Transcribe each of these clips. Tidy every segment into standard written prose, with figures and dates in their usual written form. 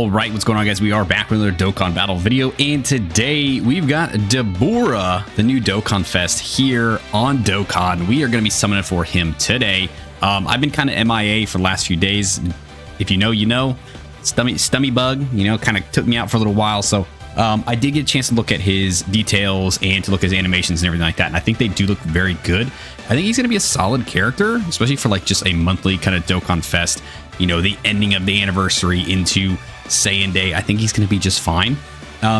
All right, what's going on, guys? We are back with another Dokkan battle video, and today we've got Dabura, the new Dokkanfest, here on Dokkan. We are going to be summoning for him today. I've been kind of MIA for the last few days. If you know, you know. Stummy bug, you know, kind of took me out for a little while. So I did get a chance to look at his details and to look at his animations and everything like that. And I think they do look very good. I think he's going to be a solid character, especially for like just a monthly kind of Dokkanfest. You know, the ending of the anniversary into Saiyan Day. I think he's going to be just fine.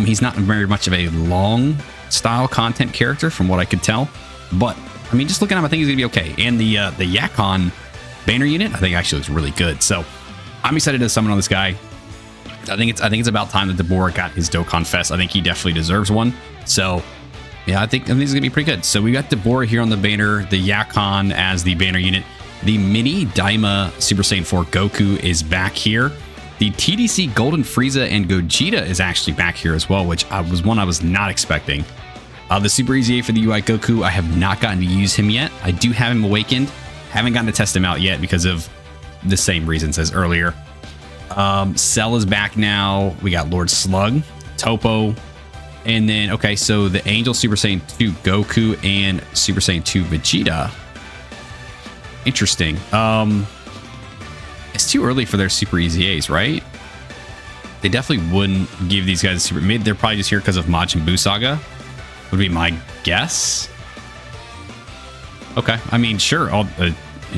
He's not very much of a long style content character from what I could tell. But, I mean, just looking at him, I think he's going to be okay. And the Yakon banner unit, I think actually looks really good. So, I'm excited to summon on this guy. I think it's about time that Dabura got his Dokkanfest. I think he definitely deserves one. So, yeah, I think this is going to be pretty good. So, we got Dabura here on the banner, the Yakon as the banner unit. The Mini Daima Super Saiyan 4 Goku is back here. The TDC Golden Frieza and Gogeta is actually back here as well, which was one I was not expecting. The Super Easy A for the UI Goku, I have not gotten to use him yet. I do have him awakened. Haven't gotten to test him out yet because of the same reasons as earlier. Cell is back now. We got Lord Slug, Topo, and then, okay, so the Angel Super Saiyan 2 Goku and Super Saiyan 2 Vegeta. Interesting. It's too early for their Super Easy A's, right? They definitely wouldn't give these guys a super. Maybe they're probably just here because of Majin Buu Saga. Would be my guess. Okay, I mean, sure.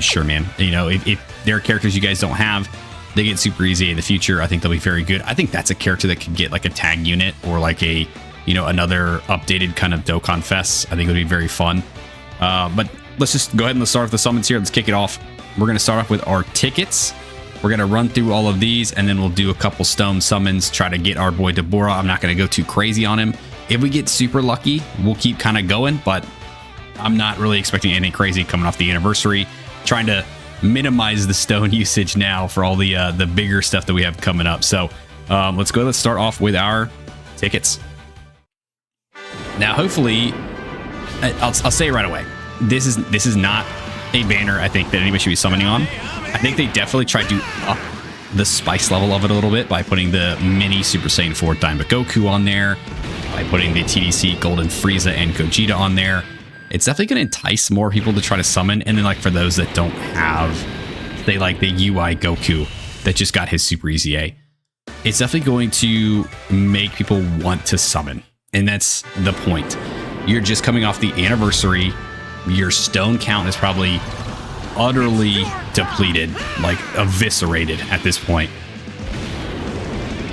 Sure, man. You know, if there are characters you guys don't have, they get Super Easy in the future. I think they'll be very good. I think that's a character that could get like a tag unit or like a, you know, another updated kind of Dokkanfest. I think it would be very fun. But let's just go ahead and let's start with the summons here. Let's kick it off. We're going to start off with our tickets. We're going to run through all of these, and then we'll do a couple stone summons, try to get our boy Dabura. I'm not going to go too crazy on him. If we get super lucky, we'll keep kind of going, but I'm not really expecting anything crazy coming off the anniversary. Trying to minimize the stone usage now for all the bigger stuff that we have coming up. So let's go. Let's start off with our tickets. Now, hopefully, I'll say it right away. This is not a banner I think that anybody should be summoning on. I think they definitely tried to up the spice level of it a little bit by putting the mini Super Saiyan 4 Daima Goku on there, by putting the TDC Golden Frieza and Gogeta on there. It's definitely going to entice more people to try to summon. And then, like, for those that don't have, they like the UI Goku that just got his Super Easy A, it's definitely going to make people want to summon. And that's the point. You're just coming off the anniversary. Your stone count is probably utterly depleted, like eviscerated at this point.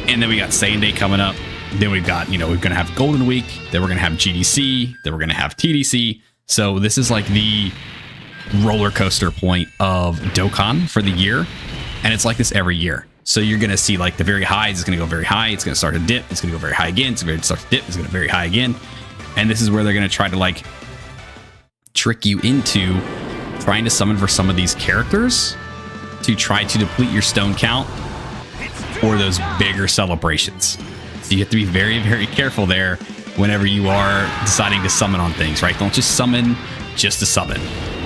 And then we got Saiyan Day coming up. Then we've got, you know, we're going to have Golden Week. Then we're going to have GDC. Then we're going to have TDC. So this is like the roller coaster point of Dokkan for the year. And it's like this every year. So you're going to see like the very highs. It's going to go very high. It's going to start to dip. It's going to go very high again. It's going to start to dip. It's going to go very high again. And this is where they're going to try to like trick you into trying to summon for some of these characters to try to deplete your stone count for those bigger celebrations. So you have to be very, very careful there whenever you are deciding to summon on things, right? Don't just summon just to summon.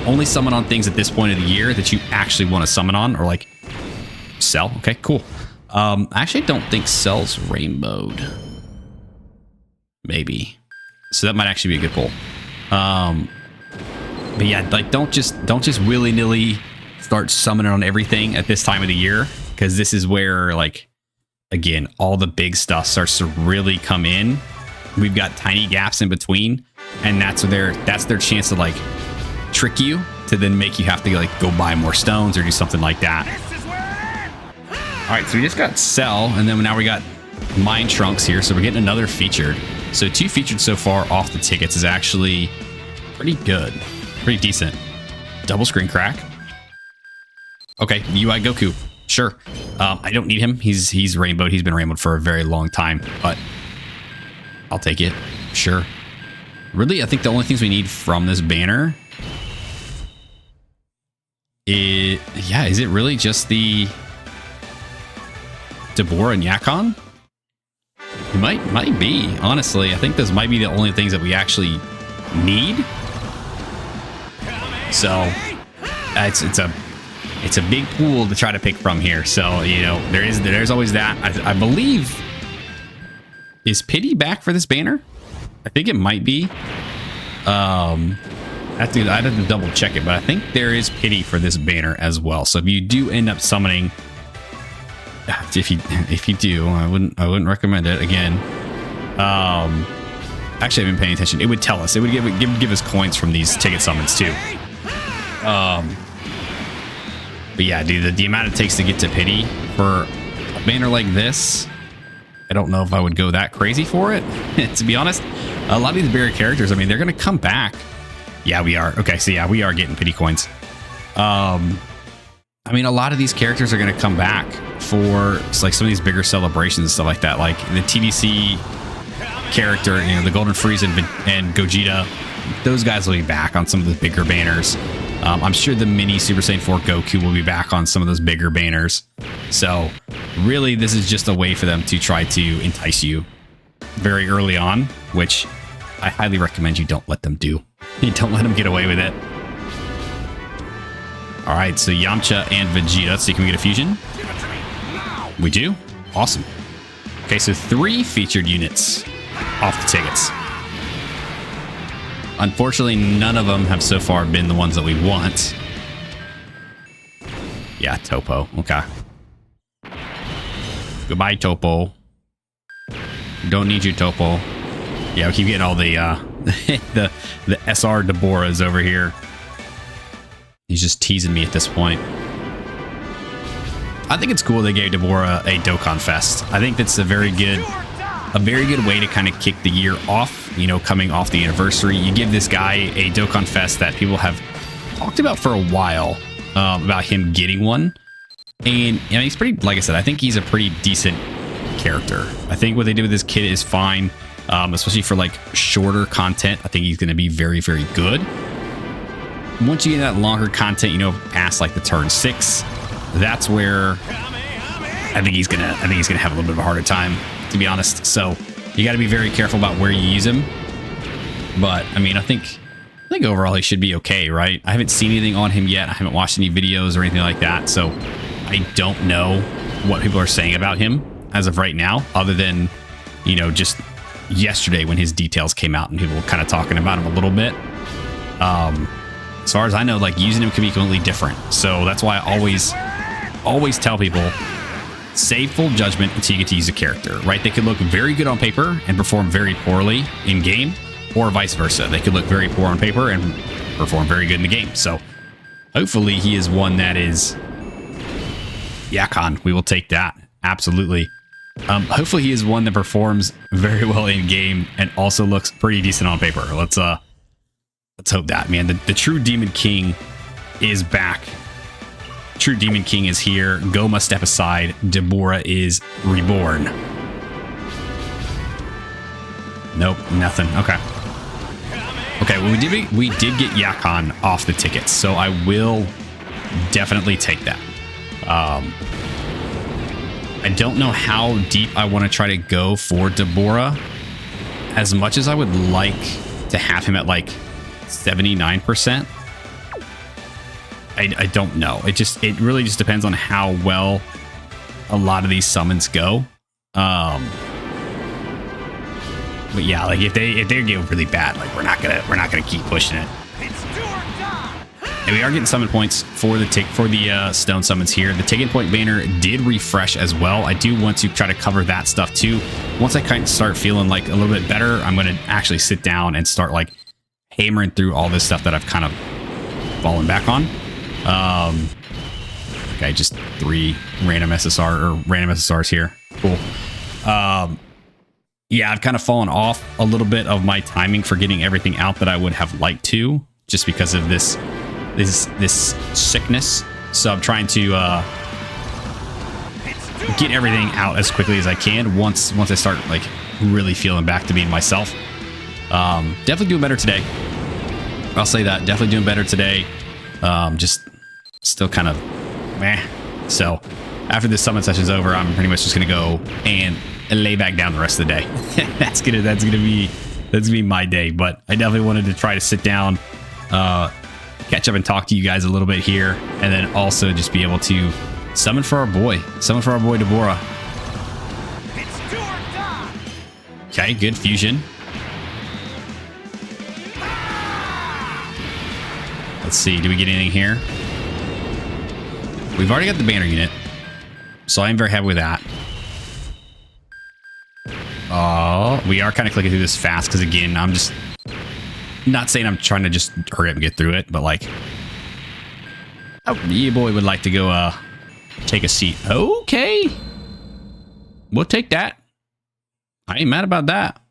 Only summon on things at this point of the year that you actually want to summon on, or like Cell. Okay, cool. I actually don't think Cell's rainbowed. Maybe. So that might actually be a good pull. But yeah, like don't just willy-nilly start summoning on everything at this time of the year, because this is where, like, again, all the big stuff starts to really come in. We've got tiny gaps in between, and that's their chance to like trick you to then make you have to like go buy more stones or do something like that. All right, so we just got Cell, and then now we got Mind Trunks here, so we're getting another featured. So 2 featured so far off the tickets is actually pretty good. Pretty decent. Double screen crack. Okay, UI Goku. Sure. I don't need him. He's rainbowed. He's been rainbowed for a very long time, but I'll take it. Sure. Really, I think the only things we need from this banner is, yeah, is it really just the Dabura and Yakon? It might be, honestly. I think those might be the only things that we actually need. So it's a it's a big pool to try to pick from here. So, you know, there's always that. I believe, is Pity back for this banner? I think it might be. I'd have to double check it, but I think there is Pity for this banner as well. So if you do end up summoning, if you do, I wouldn't recommend it again. Actually, I've been paying attention. It would tell us. It would give us coins from these ticket summons too. But yeah, dude, the amount it takes to get to Pity for a banner like this, I don't know if I would go that crazy for it. To be honest, a lot of these bigger characters, I mean, they're going to come back. Yeah, we are. Okay, so yeah, we are getting Pity coins. I mean, a lot of these characters are going to come back for like some of these bigger celebrations and stuff like that. Like the TDC character, you know, the Golden Frieza and Gogeta, those guys will be back on some of the bigger banners. I'm sure the mini Super Saiyan 4 Goku will be back on some of those bigger banners. So really, this is just a way for them to try to entice you very early on, which I highly recommend you don't let them do. You don't let them get away with it. All right, so Yamcha and Vegeta. Let's see, can we get a fusion? We do? Awesome. Okay, so 3 featured units off the tickets. Unfortunately, none of them have so far been the ones that we want. Yeah, Topo. Okay. Goodbye, Topo. Don't need you, Topo. Yeah, we keep getting all the the SR Daburas over here. He's just teasing me at this point. I think it's cool they gave Dabura a Dokkanfest. I think that's a very good way to kind of kick the year off, you know, coming off the anniversary. You give this guy a Dokkanfest that people have talked about for a while, about him getting one. And you know, he's pretty, like I said, I think he's a pretty decent character. I think what they did with this kid is fine, especially for like shorter content. I think he's going to be very, very good. Once you get that longer content, you know, past like the turn 6, that's where I think he's gonna have a little bit of a harder time, to be honest. So you got to be very careful about where you use him. But I mean, I think overall he should be okay, right? I haven't seen anything on him yet. I haven't watched any videos or anything like that, so I don't know what people are saying about him as of right now, other than, you know, just yesterday when his details came out and people were kind of talking about him a little bit. As far as I know, like, using him can be completely different. So that's why I always tell people, save full judgment until you get to use a character, right? They could look very good on paper and perform very poorly in game, or vice versa. They could look very poor on paper and perform very good in the game. So hopefully he is one that is Yakon. We will take that. Absolutely. Hopefully he is one that performs very well in game and also looks pretty decent on paper. Let's hope that, man. The true Demon King is back. True Demon King is here. Goma, step aside. Dabura is reborn. Nope, nothing. Okay. Okay, well, we did get Yakon off the tickets, so I will definitely take that. I don't know how deep I want to try to go for Dabura. As much as I would like to have him at like 79%, I don't know. It really just depends on how well a lot of these summons go. But yeah, like if they get really bad, like we're not gonna keep pushing it. And we are getting summon points for the stone summons here. The ticket point banner did refresh as well. I do want to try to cover that stuff too. Once I kind of start feeling like a little bit better, I'm going to actually sit down and start like hammering through all this stuff that I've kind of fallen back on. Okay, just 3 random SSRs here. Cool. Yeah, I've kind of fallen off a little bit of my timing for getting everything out that I would have liked to, just because of this sickness. So I'm trying to get everything out as quickly as I can once I start like really feeling back to being myself. Definitely doing better today. I'll say that. Definitely doing better today. Just still kind of meh. So after this summon session is over, I'm pretty much just gonna go and lay back down the rest of the day. that's gonna be my day. But I definitely wanted to try to sit down, catch up and talk to you guys a little bit here, and then also just be able to summon for our boy Dabura. Okay, good fusion. Let's see, do we get anything here? We've already got the banner unit, so I'm very happy with that. Oh, we are kind of clicking through this fast because, again, I'm just not saying I'm trying to just hurry up and get through it, but like, oh, your boy would like to go take a seat. Okay, we'll take that. I ain't mad about that.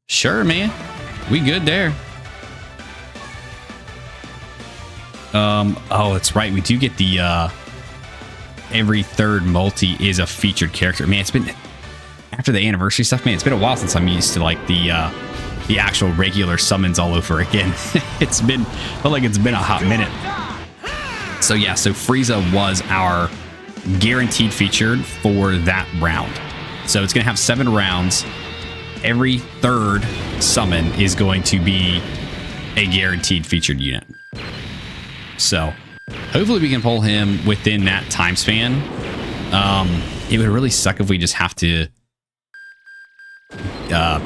Sure, man, we good there. Oh, that's right. We do get the every third multi is a featured character. Man, it's been after the anniversary stuff, man. It's been a while since I'm used to like the actual regular summons all over again. Felt like it's been a hot minute. So yeah, so Frieza was our guaranteed featured for that round. So it's gonna have 7 rounds. Every third summon is going to be a guaranteed featured unit. So hopefully we can pull him within that time span. It would really suck if we just have to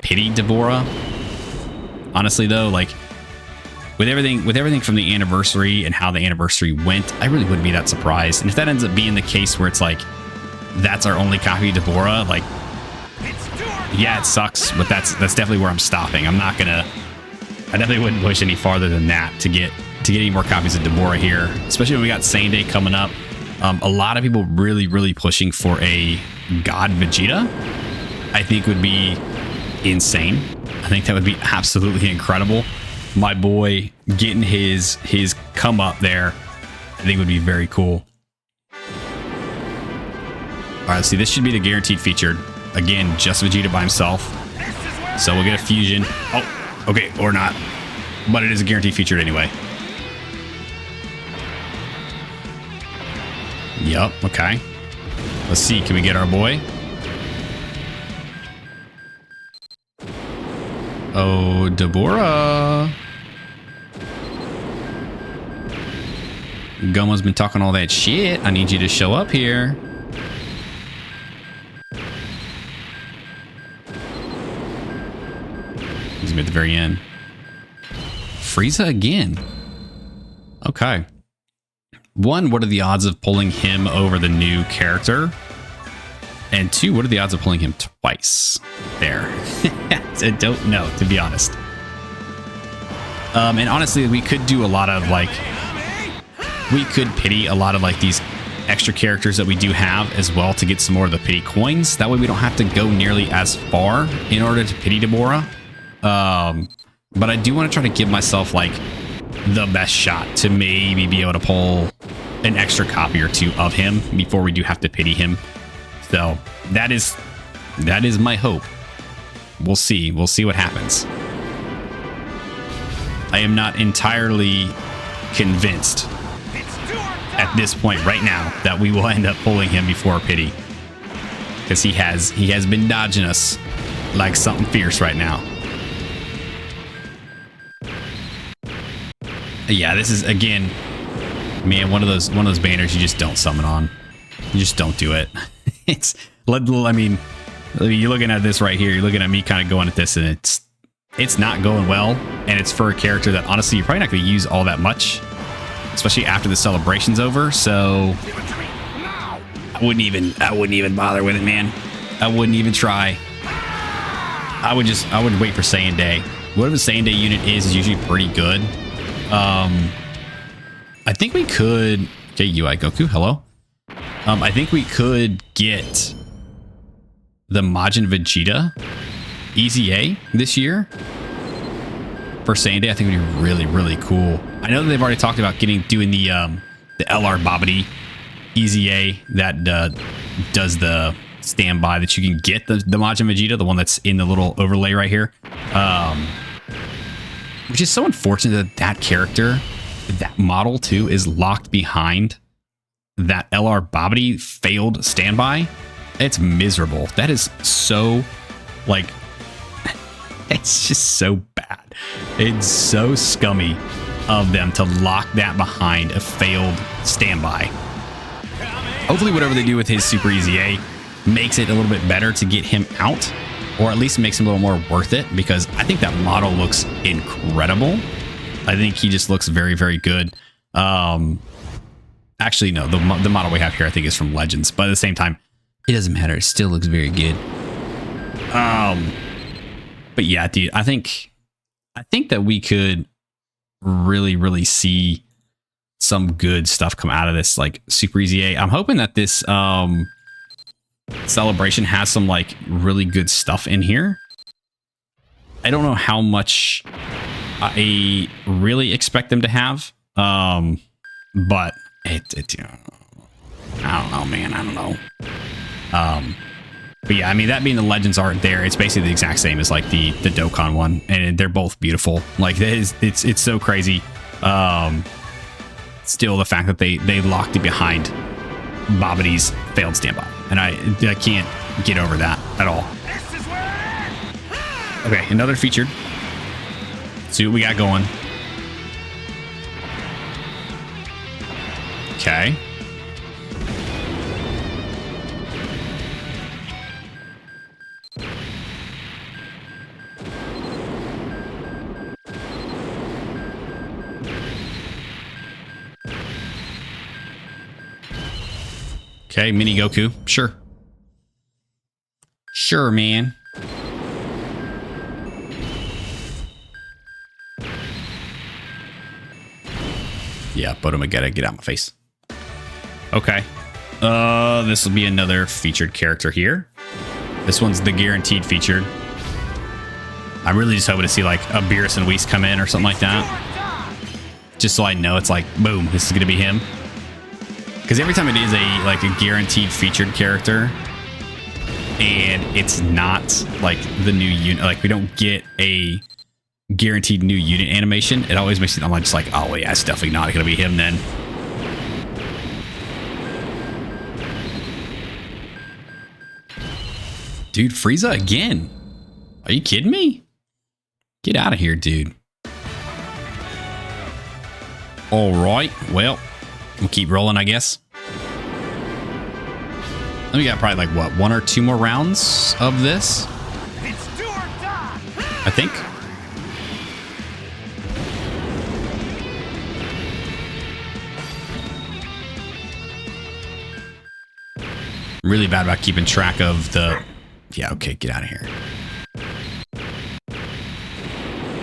pity Dabura. Honestly though, like with everything from the anniversary and how the anniversary went, I really wouldn't be that surprised. And if that ends up being the case where it's like that's our only copy of Dabura, like yeah, it sucks, but that's definitely where I'm stopping. I definitely wouldn't push any farther than that to get any more copies of Dabura here, especially when we got Saiyan Day coming up. A lot of people really pushing for a God Vegeta, I think would be insane. I think that would be absolutely incredible. My boy getting his come up there, I think would be very cool. All right, let's see. This should be the guaranteed featured. Again, just Vegeta by himself. So we'll get a fusion. Oh, okay, or not. But it is a guaranteed featured anyway. Yup, okay. Let's see, can we get our boy? Oh, Dabura. Goma's been talking all that shit. I need you to show up here. He's at the very end. Frieza again. Okay. 1, what are the odds of pulling him over the new character? And 2, what are the odds of pulling him twice? There. I don't know, to be honest. And honestly, we could do a lot of like, we could pity a lot of like these extra characters that we do have as well to get some more of the pity coins. That way we don't have to go nearly as far in order to pity Dabura. But I do want to try to give myself like the best shot to maybe be able to pull an extra copy or 2 of him before we do have to pity him. So that is my hope. We'll see what happens. I am not entirely convinced at this point right now that we will end up pulling him before pity, because he has been dodging us like something fierce right now. Yeah, this is again, man, one of those banners you just don't summon on. You just don't do it. I mean, you're looking at this right here. You're looking at me kind of going at this, and it's not going well. And it's for a character that honestly you're probably not going to use all that much, especially after the celebration's over. So I wouldn't even bother with it, man. I wouldn't even try. I would wait for Saiyan Day. Whatever the Saiyan Day unit is usually pretty good. I think we could. Okay, UI Goku, hello. I think we could get the Majin Vegeta Easy A this year for Saiyan Day. I think it would be really cool. I know that they've already talked about doing the LR Babidi Easy A that does the standby that you can get the Majin Vegeta, the one that's in the little overlay right here. Which is so unfortunate that character, that model too, is locked behind that LR Babidi failed standby. It's miserable. That is so, like, it's just so bad. It's so scummy of them to lock that behind a failed standby. Hopefully whatever they do with his Super Easy A makes it a little bit better to get him out, or at least makes him a little more worth it, because I think that model looks incredible. I think he just looks very, very good. Actually, no, the model we have here I think is from Legends, but at the same time, it doesn't matter. It still looks very good. But yeah, dude, I think that we could really, really see some good stuff come out of this, like Super Easy A. I'm hoping that this celebration has some like really good stuff in here. I don't know how much I really expect them to have, but it I don't know, man. I don't know. But yeah, I mean, that being the Legends art there, it's basically the exact same as like the Dokkan one, and they're both beautiful. Like it's so crazy. Still, the fact that they locked it behind Babidi's failed standby, and I can't get over that at all. Okay, another featured. Let's see what we got going. Okay. Okay, mini Goku. Sure. Sure, man. Yeah, Botomagetta, get out of my face. Okay. This will be another featured character here. This one's the guaranteed featured. I'm really just hoping to see like a Beerus and Whis come in or something like that. Just so I know it's like, boom, this is going to be him. Because every time it is a guaranteed featured character, and it's not like the new unit, like we don't get a guaranteed new unit animation, it always makes it, I'm just like, oh yeah, it's definitely not gonna be him then. Dude, Frieza again. Are you kidding me? Get out of here, dude. All right, well, we'll keep rolling, I guess. And we got probably like, what, 1 or 2 more rounds of this? It's do or die. I think. I'm really bad about keeping track of the... Yeah, okay, get out of here.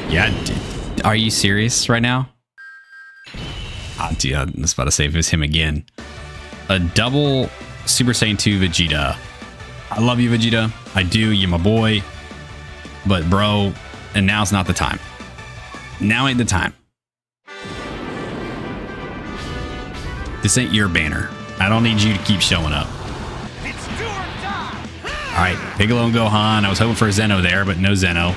Yeah, are you serious right now? Oh, dude, I was about to say if it's him again. A double Super Saiyan 2 Vegeta. I love you, Vegeta. I do. You're my boy. But, bro, and now's not the time. Now ain't the time. This ain't your banner. I don't need you to keep showing up. It's do or die. All right, Piccolo and Gohan. I was hoping for a Zeno there, but no Zeno.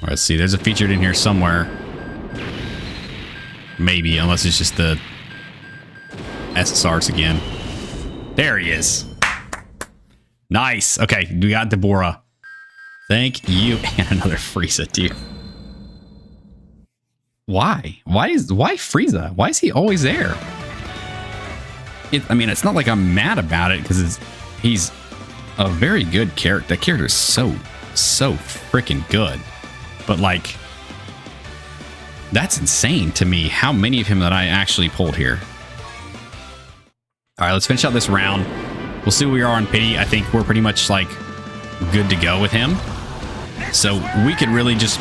Let's see, there's a featured in here somewhere. Maybe, unless it's just the SSRs again. There he is. Nice. Okay, we got Dabura. Thank you. And another Frieza, dude. Why? Why Frieza? Why is he always there? I mean, it's not like I'm mad about it because he's a very good character. That character is so freaking good. But like, that's insane to me how many of him that I actually pulled here. All right, let's finish out this round. We'll see where we are on Pity. I think we're pretty much like good to go with him. So we could really just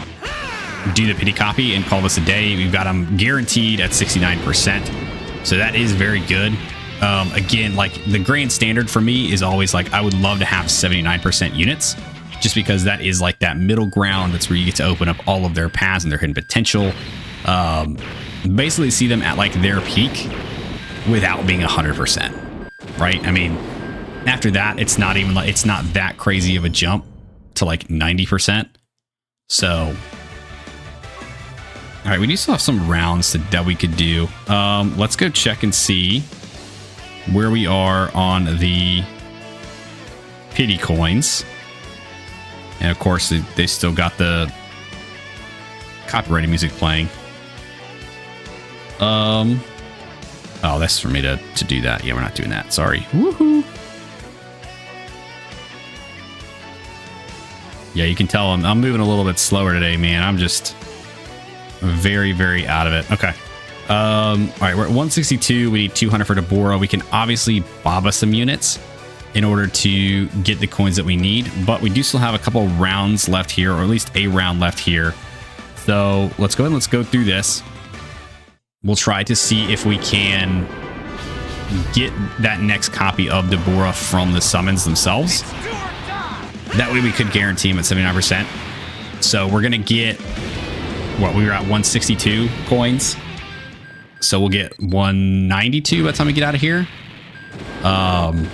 do the Pity copy and call this a day. We've got him guaranteed at 69%. So that is very good. Again, like the grand standard for me is always like, I would love to have 79% units. Just because that is like that middle ground. That's where you get to open up all of their paths and their hidden potential. Basically see them at like their peak without being 100%. Right? I mean, after that, it's not even like, it's not that crazy of a jump to like 90%. So, All right, we do still have some rounds that we could do. Let's go check and see where we are on the pity coins. And of course, they still got the copyrighted music playing. Oh, that's for me to do that. Yeah, we're not doing that. Sorry. Woohoo. Yeah, you can tell I'm moving a little bit slower today, man. I'm just very, very out of it. Okay. All right, we're at 162. We need 200 for Dabura. We can obviously Baba some units in order to get the coins that we need, but we do still have a couple rounds left here, or at least a round left here. So let's go ahead and let's go through this. We'll try to see if we can get that next copy of Dabura from the summons themselves. That way we could guarantee him at 79%. So we're going to get, what, we were at 162 coins. So we'll get 192 by the time we get out of here. And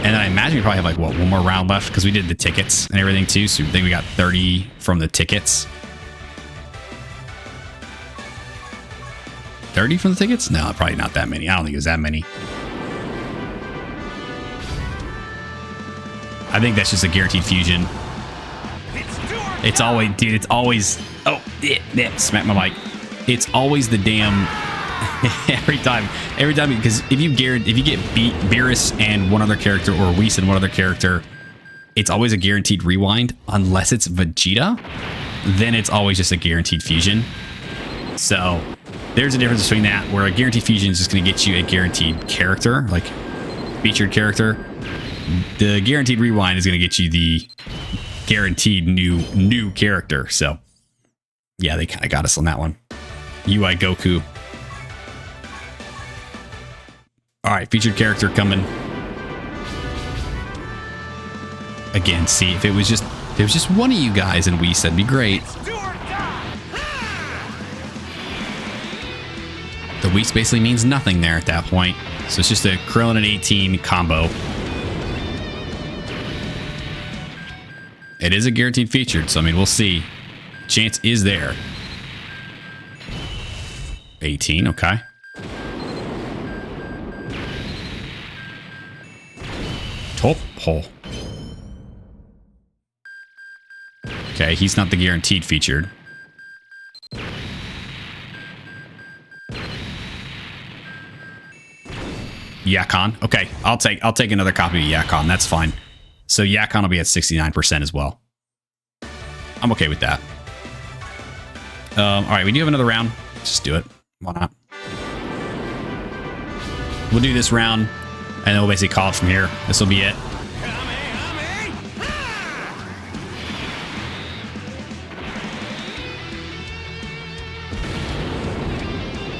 then I imagine we probably have like, what, one more round left because we did the tickets and everything too. So I think we got 30 from the tickets. 30 from the tickets? No, probably not that many. I don't think it was that many. I think that's just a guaranteed fusion. It's always, dude, it's always, oh, smack my mic. It's always the damn, every time, because if you get Beerus and one other character or Whis and one other character, it's always a guaranteed rewind unless it's Vegeta. Then it's always just a guaranteed fusion. So there's a difference between that, where a guaranteed fusion is just going to get you a guaranteed character, like featured character. The guaranteed rewind is going to get you the guaranteed new character. So yeah, they kind of got us on that one. UI Goku. All right, featured character coming. Again, see, if it was just one of you guys and Whis, that'd be great. The Whis basically means nothing there at that point. So it's just a Krillin and 18 combo. It is a guaranteed featured, so I mean, we'll see. Chance is there. 18, okay. Top hole. Okay, he's not the guaranteed featured. Yakon. Okay, I'll take another copy of Yakon. That's fine. So Yakon will be at 69% as well. I'm okay with that. All right, we do have another round. Let's just do it. Why not? We'll do this round, and then we'll basically call it from here. This will be it.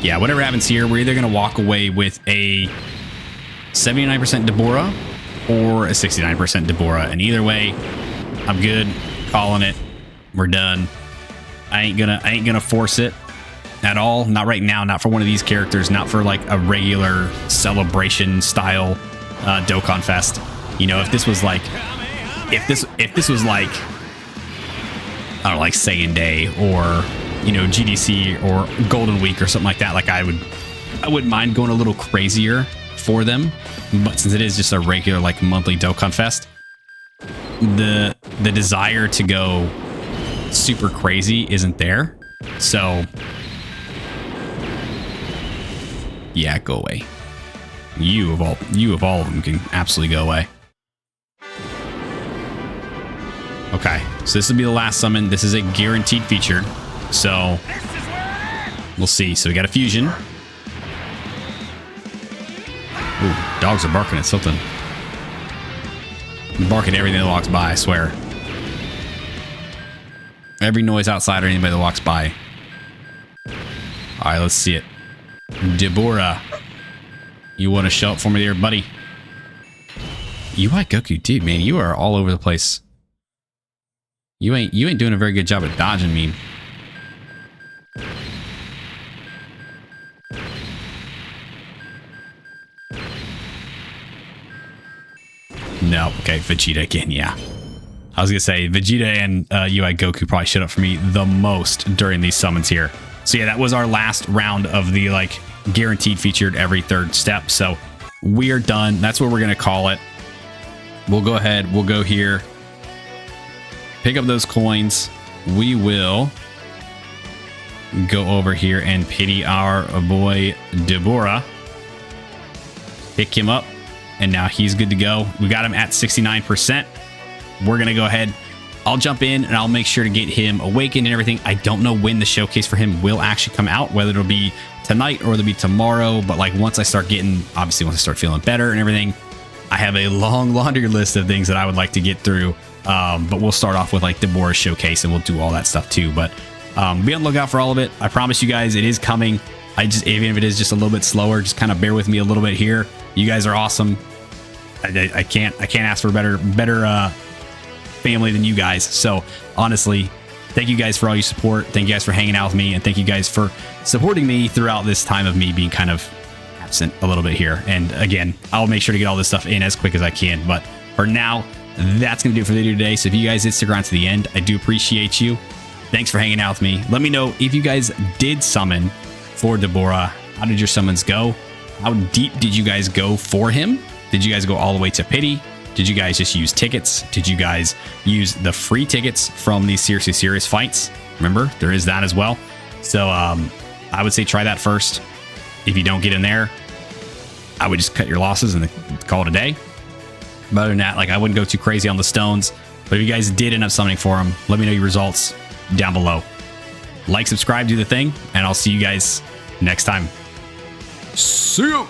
Yeah, whatever happens here, we're either going to walk away with a 79% Dabura or a 69% Dabura. And either way, I'm good. Calling it. We're done. I ain't gonna force it at all. Not right now. Not for one of these characters. Not for like a regular celebration style Dokkanfest. You know, if this was like, if this was like, I don't know, like Saiyan Day or, you know, GDC or Golden Week or something like that, like I wouldn't mind going a little crazier for them. But since it is just a regular like monthly Dokkanfest, the desire to go super crazy isn't there. So yeah, go away. You of all of them can absolutely go away. Okay, so this will be the last summon. This is a guaranteed feature, so we'll see. So we got a fusion. Ooh, dogs are barking at something. Barking at everything that walks by, I swear. Every noise outside or anybody that walks by. All right, let's see it. Dabura, you want to show up for me there, buddy? UI Goku, dude, man, you are all over the place. You ain't doing a very good job at dodging me. No, okay, Vegeta again, yeah. I was gonna say Vegeta and UI Goku probably showed up for me the most during these summons here. So yeah, that was our last round of the like guaranteed featured every third step. So we are done. That's what we're going to call it. We'll go ahead. We'll go here. Pick up those coins. We will go over here and pity our boy Dabura. Pick him up. And now he's good to go. We got him at 69%. We're going to go ahead. I'll jump in and I'll make sure to get him awakened and everything. I don't know when the showcase for him will actually come out, whether it'll be tonight or it'll be tomorrow. But like once I start getting, obviously once I start feeling better and everything, I have a long laundry list of things that I would like to get through. But we'll start off with like Dabura's showcase and we'll do all that stuff too. But be on the lookout for all of it. I promise you guys it is coming. Even if it is just a little bit slower, just kind of bear with me a little bit here. You guys are awesome. I can't ask for a better family than you guys. So honestly, thank you guys for all your support. Thank you guys for hanging out with me, and thank you guys for supporting me throughout this time of me being kind of absent a little bit here. And again, I'll make sure to get all this stuff in as quick as I can. But for now, that's going to do it for the video today. So if you guys did stick around to the end, I do appreciate you. Thanks for hanging out with me. Let me know if you guys did summon for Dabura. How did your summons go? How deep did you guys go for him? Did you guys go all the way to pity? Did you guys just use tickets? Did you guys use the free tickets from these Seriously Serious fights? Remember, there is that as well. So I would say try that first. If you don't get in there, I would just cut your losses and call it a day. But other than that, like I wouldn't go too crazy on the stones. But if you guys did end up summoning for them, let me know your results down below. Like, subscribe, do the thing, and I'll see you guys next time. See you!